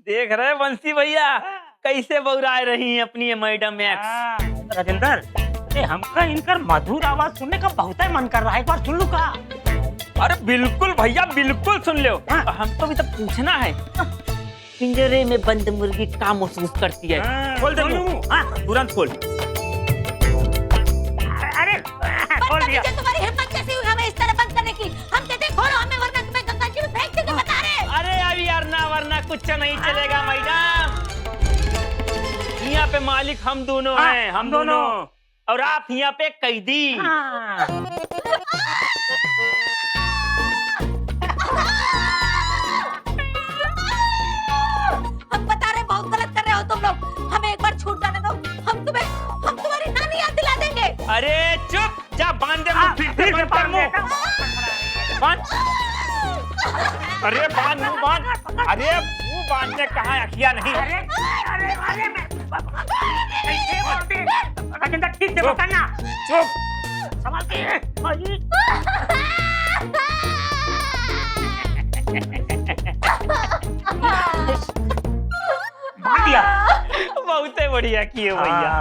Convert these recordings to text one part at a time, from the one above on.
देख रहे बंसी भैया कैसे बौराए रही हैं अपनी ये मैडम एक्स। राजेंद्र, अरे हमका इनकर मधुर आवाज सुनने का बहुत ही मन कर रहा है, एक बार सुन लू का? अरे बिल्कुल भैया बिल्कुल सुन लो। हमको भी तो पूछना है पिंजरे में बंद मुर्गी क्या महसूस करती है। खोल दे मुंह, तुरंत खोल। अरे खोल दिया। तुम्हारी हिम्मत कैसी हुई हमें इस तरह बंद करने की? हम कहते हैं खोलो हमें, वरना तुम्हें गंगा जी में फेंक देंगे, बता रहे। अरे अभी वरना कुछ नहीं चलेगा मैडम। यहाँ पे मालिक हम दोनों हैं, हम दोनों, और आप यहाँ पे कैदी। हम बता रहे बहुत गलत कर रहे हो तुम लोग। हमें एक बार छूट जाने दो, हम तुम्हारी नानी याद दिला देंगे। अरे चुप, जा बांध दे मुंह, फिर से बंद कर मुंह। बांध। अरे बांध मुंह बांध। अरे मुंह बांधने कहा है, अखियाँ नहीं। राजेंद्र ठीक से बताना। चुप। संभाल के। दिया। बहुत बढ़िया किए भैया।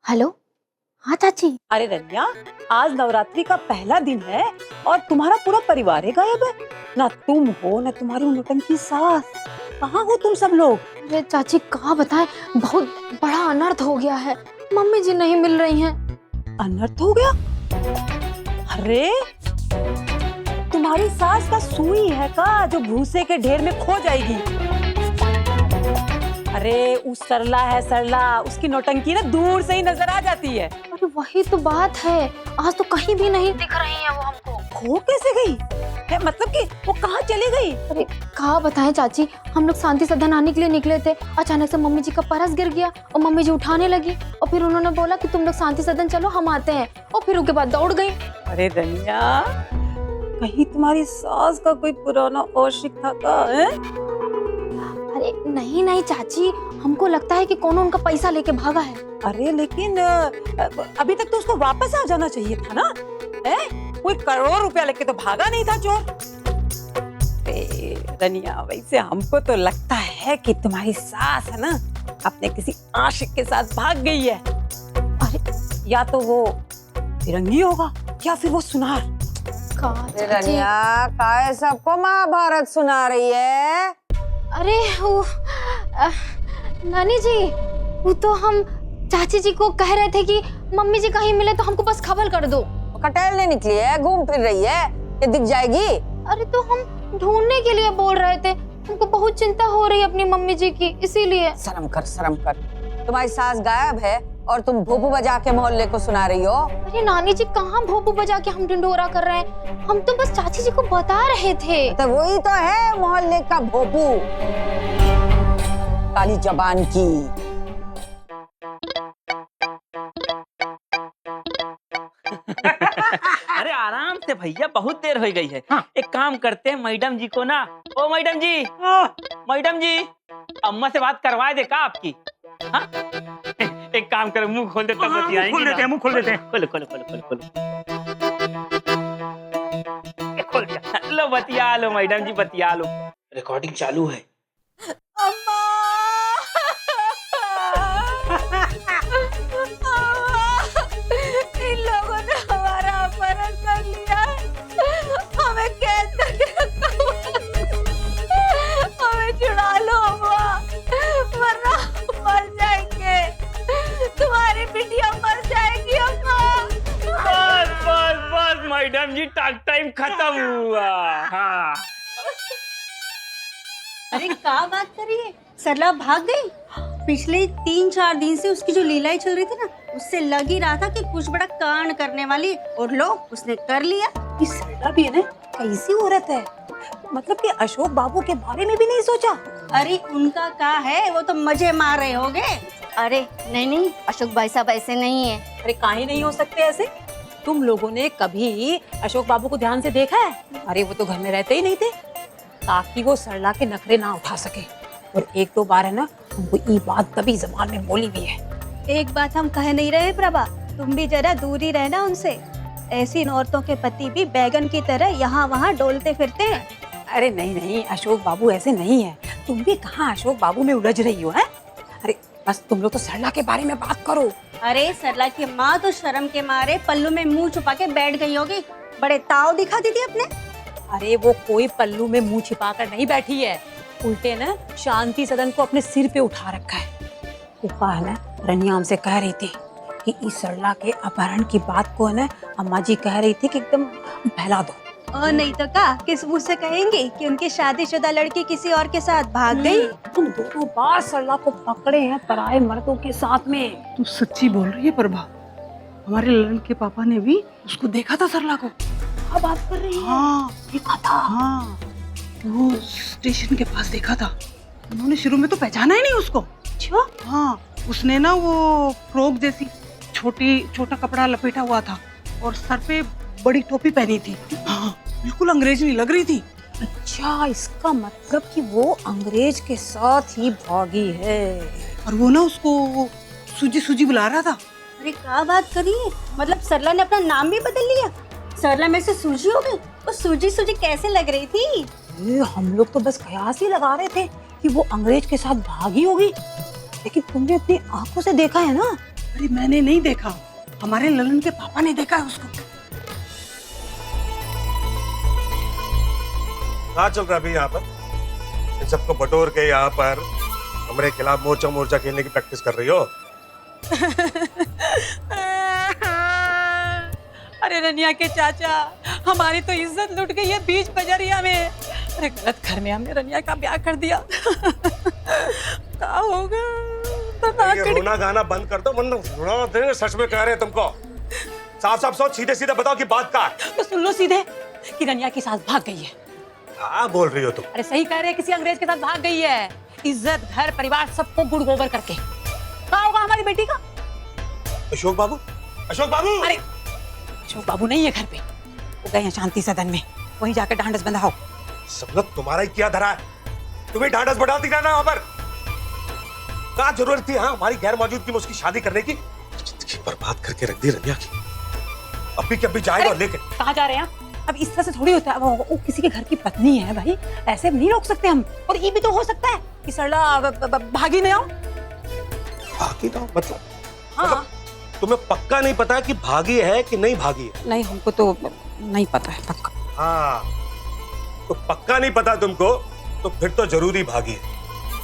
हेलो, हाँ चाची। अरे रनिया, आज नवरात्रि का पहला दिन है और तुम्हारा पूरा परिवार है गायब है। ना तुम हो ना तुम्हारी नौटंकी सास। कहाँ हो तुम सब लोग? अरे चाची कहाँ बताएं, बहुत बड़ा अनर्थ हो गया है। मम्मी जी नहीं मिल रही हैं। अनर्थ हो गया? अरे तुम्हारी सास का सुई है का जो भूसे के ढेर में खो जाएगी? अरे उस सरला है सरला, उसकी नौटंकी ना दूर से ही नजर आ जाती है। अरे वही तो बात है, आज तो कहीं भी नहीं दिख रही है वो हमको। खो कैसे गई है? मतलब कि वो कहाँ चली गई? अरे कहाँ बताएं चाची, हम लोग शांति सदन आने के लिए निकले थे, अचानक से मम्मी जी का पर्स गिर गया और मम्मी जी उठाने लगी और फिर उन्होंने बोला कि तुम लोग शांति सदन चलो, हम आते हैं, और फिर उसके बाद दौड़ गई। अरे रनिया, कहीं तुम्हारी सास का कोई पुराना आशिक था का? अरे नहीं नहीं चाची, हमको लगता है कि कौन उनका पैसा लेके भागा है। अरे लेकिन अभी तक तो उसको वापस आ जाना चाहिए था ना? कोई करोड़ रुपया लेके तो भागा नहीं था चोर। रनिया, वैसे हमको तो लगता है कि तुम्हारी सास है ना अपने किसी आशिक के साथ भाग गई है। अरे या तो वो फिरंगी होगा या फिर वो सुनार। रनिया, काहे सबको महाभारत सुना रही है? अरे वो नानी जी, वो तो हम चाची जी को कह रहे थे कि मम्मी जी कहीं मिले तो हमको बस खबर कर दो। कटहलने निकली है, घूम फिर रही है, ये दिख जाएगी। अरे तो हम ढूंढने के लिए बोल रहे थे, हमको बहुत चिंता हो रही है अपनी मम्मी जी की, इसीलिए। शर्म कर, शर्म कर। तुम्हारी सास गायब है और तुम भूपू बजा के मोहल्ले को सुना रही हो। अरे नानी जी, कहाँ भोपू बजा के हम ढिंढोरा कर रहे हैं, हम तो बस चाची जी को बता रहे थे। तो वही तो है मोहल्ले का भोपू, काली जबान की। अरे आराम से भैया, बहुत देर हो गई है। एक काम करते हैं मैडम जी को ना, ओ मैडम जी, मैडम जी, अम्मा से बात करवा दे का आपकी? हाँ? एक काम करो, मुंह खोल दे तब बतियाएंगे। खोल देते हैं, मुंह खोल देते हैं। खोलो खोलो खोलो खोलो खोलो। खोल दिया। लो बतिया लो मैडम जी, बतिया लो। रिकॉर्डिंग चालू है। अम्मा, इन लोगों ने हमारा अपहरण कर लिया, हमें कैद करके रखा हुआ है। हमें छुड़ा लो अम्मा, वरना मर जाएंगे, तुम्हारी बिटिया मर जाएगी अम्मा। बस बस बस मैडम जी, टाइम खत्म हुआ। हाँ। अरे क्या बात करिए, सरला भाग गई। पिछले 3-4 दिन से उसकी जो लीलाएं चल रही थी ना, उससे लग ही रहा था कि कुछ बड़ा कांड करने वाली, और लो उसने कर लिया। इस सरला भी है ना, कैसी औरत है, मतलब कि अशोक बाबू के बारे में भी नहीं सोचा। अरे उनका क्या है, वो तो मजे मार रहे होंगे। अरे नहीं, अशोक भाई साहब ऐसे नहीं है। अरे काहे नहीं हो सकते ऐसे? तुम लोगों ने कभी अशोक बाबू को ध्यान से देखा है? अरे वो तो घर में रहते ही नहीं थे ताकि वो सरला के नखरे ना उठा सके। और 1-2 बार है ना, हमको ये बात तभी जबान में बोली भी है एक बात हम कह नहीं रहे प्रभा, तुम भी जरा दूर ही रहना उनसे। ऐसी औरतों के पति भी बैगन की तरह यहाँ वहाँ डोलते फिरते हैं। अरे नहीं नहीं अशोक बाबू ऐसे नहीं है। तुम भी कहाँ अशोक बाबू में उलझ रही हो? है अरे बस तुम लोग तो सरला के बारे में बात करो। अरे सरला की माँ तो शर्म के मारे पल्लू में मुंह छुपा के बैठ गई होगी, बड़े ताव दिखाती थी अपने। अरे वो कोई पल्लू में मुंह छिपाकर नहीं बैठी है, उल्टे ना शांति सदन को अपने सिर पे उठा रखा है। ऊपा है ना रनिया हमसे कह रही थी कि इस सरला के अपहरण की बात को है ना अम्मा जी कह रही थी कि एकदम फैला दो। और नहीं तो क्या, किस मुंह से कहेंगे कि उनकी शादीशुदा लड़की किसी और के साथ भाग गई। तुम 2 बार सरला को पकड़े हैं पराये मर्दों के साथ में। तू सच्ची बोल रही है प्रभा? हमारे ललन के पापा ने भी उसको देखा था सरला को। क्या बात कर रही है? हाँ देखा था। हाँ, वो स्टेशन के पास देखा था। उन्होंने शुरू में तो पहचाना ही नहीं उसको। अच्छा हाँ, उसने ना वो फ्रॉक जैसी छोटा कपड़ा लपेटा हुआ था और सर पे बड़ी टोपी पहनी थी। हाँ, बिल्कुल अंग्रेजी लग रही थी। अच्छा इसका मतलब कि वो अंग्रेज के साथ ही भागी है। और वो ना उसको सूजी सूजी बुला रहा था। अरे क्या बात करी, मतलब सरला ने अपना नाम भी बदल लिया? सरला में से सूजी हो गई? वो सूजी सूजी कैसे लग रही थी? हम लोग तो बस कयास ही लगा रहे थे कि वो अंग्रेज के साथ भागी होगी, लेकिन तुमने अपनी आंखों से देखा है ना? अरे मैंने नहीं देखा, हमारे ललन के पापा ने देखा है उसको। क्या चल रहा है अभी यहाँ पर? इन सबको बटोर के यहाँ पर हमारे खिलाफ मोर्चा खेलने की प्रैक्टिस कर रही हो? अरे रनिया के चाचा, हमारी तो इज्जत लुट गई है बीच बजरिया में। अरे गलत घर में हमने रनिया का ब्याह कर दिया। क्या होगा? ये रोना गाना बंद कर दो, वरना रोना देंगे। सच में कह रहे हैं तुमको। साफ साफ सोच, सीधे सीधे बताओ कि बात क्या है। तो सुन लो सीधे कि रनिया की सास भाग गई है। क्या बोल रही हो तुम? अरे सही कह रहे हैं, किसी अंग्रेज के साथ भाग गई है। इज्जत घर परिवार सबको गुड़ गोबर करके। क्या होगा हमारी बेटी का? अशोक बाबू, अशोक बाबू! अरे अशोक बाबू नहीं है घर पे, वो गए हैं शांति सदन में, वहीं जाकर ढांढस बंधाओ। सब लोग तुम्हारा ही क्या धरा है? तुम्हें ढांढस बढ़ाती रहना वहां पर। क्या जरूरत थी हाँ हमारी गैर मौजूदगी में उसकी शादी करने की? जिंदगी बर्बाद करके रख दी रनिया की। अभी के अभी जाएगा लेके। कहाँ जा रहे हैं? अब इस तरह से थोड़ी होता है, वो किसी के घर की पत्नी है भाई, ऐसे नहीं रोक सकते हम। और ये भी तो हो सकता है कि सरला भागी नहीं आओ। भागी ना मतलब? हाँ तुम्हें पक्का नहीं पता कि भागी है कि नहीं भागी है? नहीं, हमको तो नहीं पता है पक्का। हाँ, तो पक्का नहीं पता तुमको, तो फिर तो जरूरी भागी है।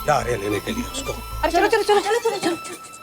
जा रहे हैं लेने के लिए उसको। अरे चलो चलो चलो चलो चलो चलो, चलो।